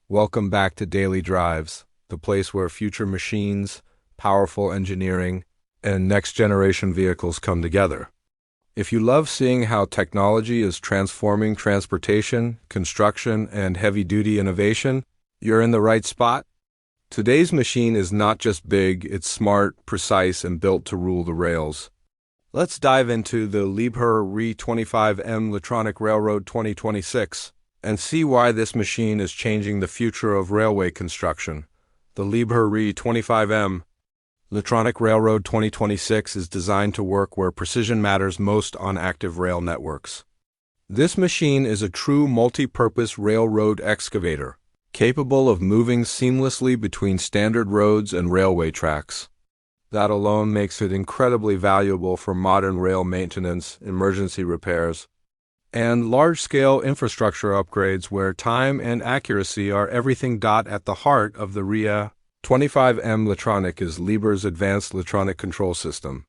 Welcome back to Daily Drives, the place where future machines, powerful engineering, and next-generation vehicles come together. If you love seeing how technology is transforming transportation, construction, and heavy-duty innovation, you're in the right spot. Today's machine is not just big, it's smart, precise, and built to rule the rails. Let's dive into the Liebherr RE 25 M Litronic Railroad 2026 and see why this machine is changing the future of railway construction. The Liebherr RE 25M Litronic Railroad 2026 is designed to work where precision matters most on active rail networks. This machine is a true multi-purpose railroad excavator, capable of moving seamlessly between standard roads and railway tracks. That alone makes it incredibly valuable for modern rail maintenance, emergency repairs, and large-scale infrastructure upgrades where time and accuracy are everything. At the heart of the RE 25M Litronic is Liebherr's advanced Litronic control system.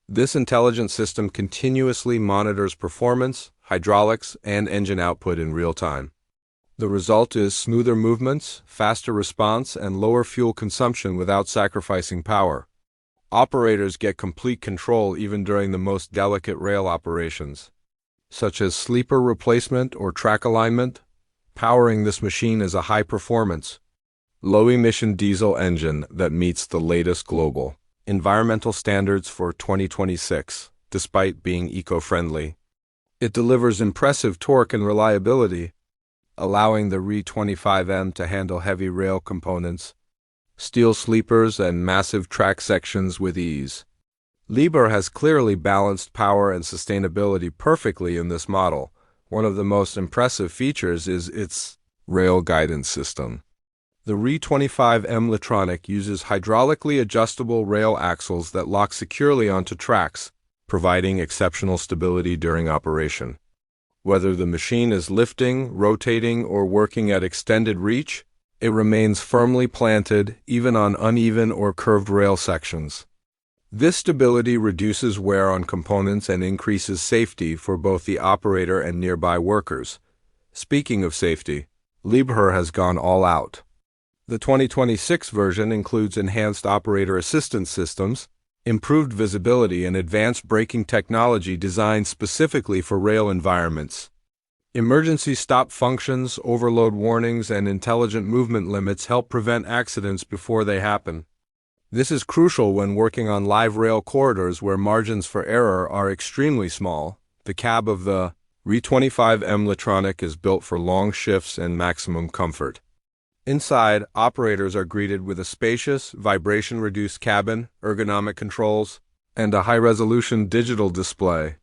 This intelligent system continuously monitors performance, hydraulics, and engine output in real time. The result is smoother movements, faster response, and lower fuel consumption without sacrificing power. Operators get complete control even during the most delicate rail operations, such as sleeper replacement or track alignment. Powering this machine is a high-performance, low-emission diesel engine that meets the latest global environmental standards for 2026, despite being eco-friendly. It delivers impressive torque and reliability, allowing the RE 25M to handle heavy rail components, steel sleepers, and massive track sections with ease. Liebherr has clearly balanced power and sustainability perfectly in this model. One of the most impressive features is its rail guidance system. The RE 25M Litronic uses hydraulically adjustable rail axles that lock securely onto tracks, providing exceptional stability during operation. Whether the machine is lifting, rotating, or working at extended reach, it remains firmly planted even on uneven or curved rail sections. This stability reduces wear on components and increases safety for both the operator and nearby workers. Speaking of safety, Liebherr has gone all out. The 2026 version includes enhanced operator assistance systems, improved visibility, and advanced braking technology designed specifically for rail environments. Emergency stop functions, overload warnings, and intelligent movement limits help prevent accidents before they happen. This is crucial when working on live rail corridors where margins for error are extremely small. The cab of the RE 25M Litronic is built for long shifts and maximum comfort. Inside, operators are greeted with a spacious, vibration-reduced cabin, ergonomic controls, and a high-resolution digital display.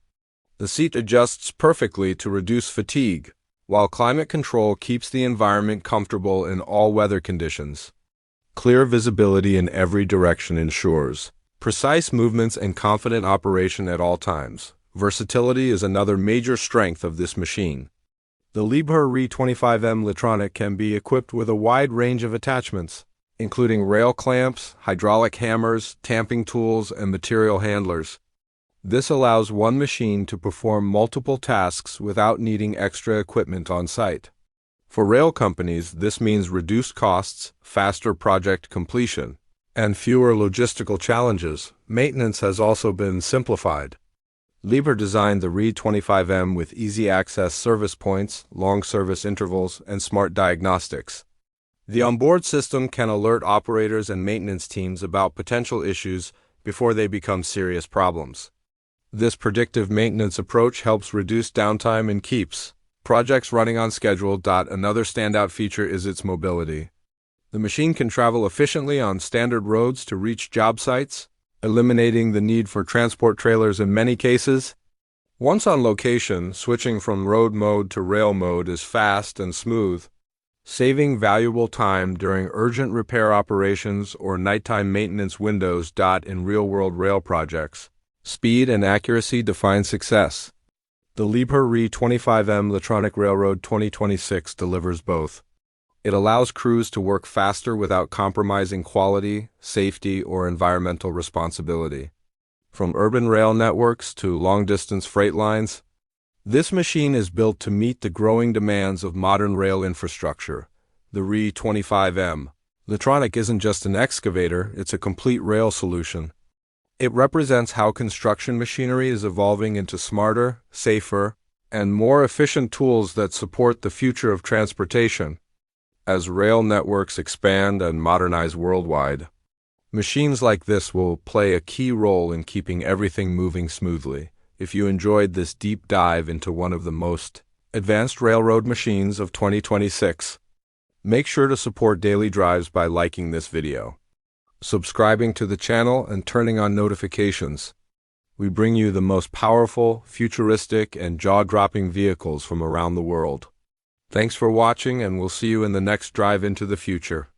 The seat adjusts perfectly to reduce fatigue, while climate control keeps the environment comfortable in all weather conditions. Clear visibility in every direction ensures precise movements and confident operation at all times. Versatility is another major strength of this machine. The Liebherr RE 25M Litronic can be equipped with a wide range of attachments, including rail clamps, hydraulic hammers, tamping tools, and material handlers. This allows one machine to perform multiple tasks without needing extra equipment on site. For rail companies, this means reduced costs, faster project completion, and fewer logistical challenges. Maintenance has also been simplified. Liebherr designed the RE 25M with easy-access service points, long service intervals, and smart diagnostics. The onboard system can alert operators and maintenance teams about potential issues before they become serious problems. This predictive maintenance approach helps reduce downtime and keeps projects running on schedule. Another standout feature is its mobility. The machine can travel efficiently on standard roads to reach job sites, eliminating the need for transport trailers in many cases. Once on location, switching from road mode to rail mode is fast and smooth, saving valuable time during urgent repair operations or nighttime maintenance windows. In real-world rail projects, speed and accuracy define success. The Liebherr RE 25M Litronic Railroad 2026 delivers both. It allows crews to work faster without compromising quality, safety, or environmental responsibility. From urban rail networks to long-distance freight lines, this machine is built to meet the growing demands of modern rail infrastructure. The RE 25M Litronic isn't just an excavator, it's a complete rail solution. It represents how construction machinery is evolving into smarter, safer, and more efficient tools that support the future of transportation. As rail networks expand and modernize worldwide, machines like this will play a key role in keeping everything moving smoothly. If you enjoyed this deep dive into one of the most advanced railroad machines of 2026, make sure to support Daily Drives by liking this video, subscribing to the channel, and turning on notifications. We bring you the most powerful, futuristic, and jaw-dropping vehicles from around the world. Thanks for watching, and we'll see you in the next drive into the future.